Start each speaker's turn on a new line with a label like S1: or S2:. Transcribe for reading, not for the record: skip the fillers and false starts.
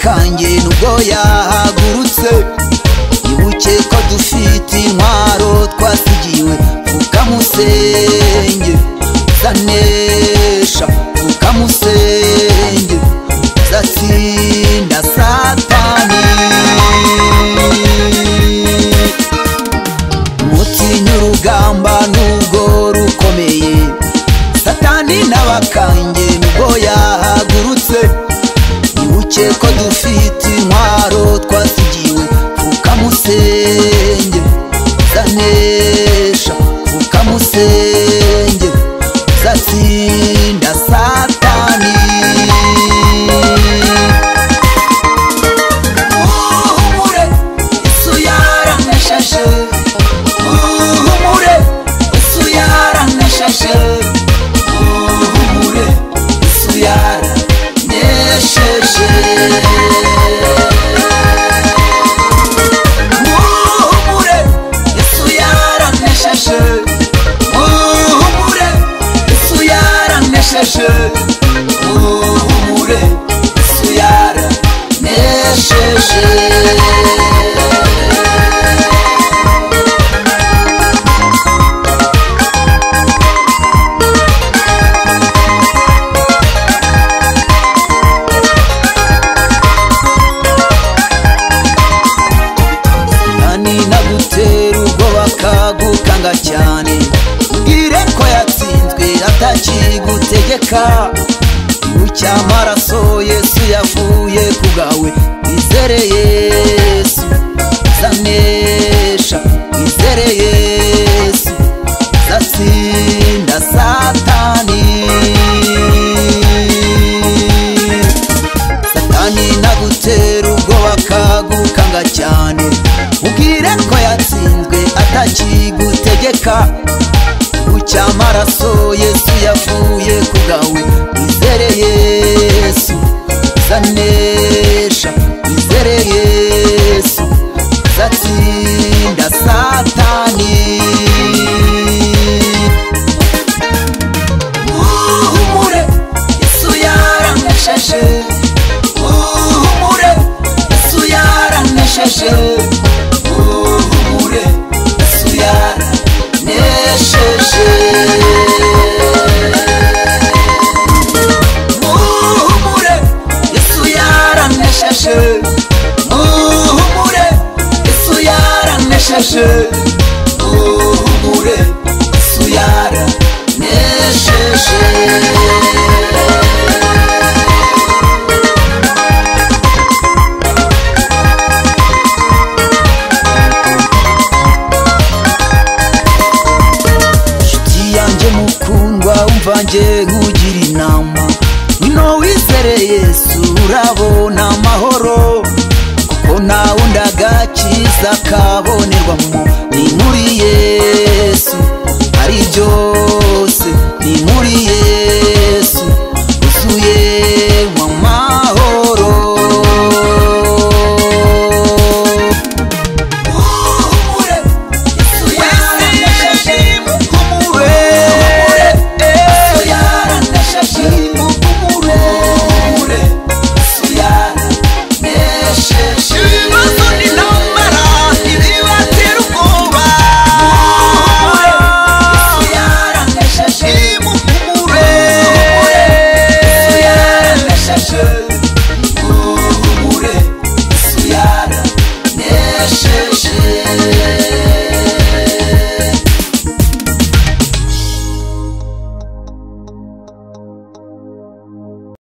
S1: Kanjye nubwo yahagurutse ibuke ko dufite intwaro twasigiwe ukamusenge zanesha ukamusenge zatsinda satani mutinya urugamba nubwo rukomeye satani n'abakanjye nubwo yahagurutse ibuke ko dufite intwaro twasigiwe ukamusenge zanesha ukamusenge zatsinda satani uhumure Yesu yaranesheje uhumure Yesu yaranesheje uhumure Yesu yaranesheje uhumure Yesu yaranesheje uhumure Yesu yaranesheje uhumure Yesu yaranesheje gukanga cyane ubwire ko yatsinzwe atakigutegeka ibucya amaraso Yesu yavuye ku bwawe izere Yesu zanesha izere Yesu zatsinda satani satani nagutera ubwoba akagukanga cyane ubwire ko yatsinzwe atakigutegeka ucya amaraso Yesu yavuye ku bwawe izere Yesu zanesha izere Yesu zatsinda satani uhumure Yesu yaranesheje uhumure Yesu yaranesheje uhumure Yesu yaranesheje uhumure Yesu yaranesheje uhumure Yesu yaranesheje uhumure Yesu yaranesheje umvange nkugira inama wino wizere Yesu urabona amahoro kuko nta wundi agakiza kabonerwamo ni muri Yesu ari byo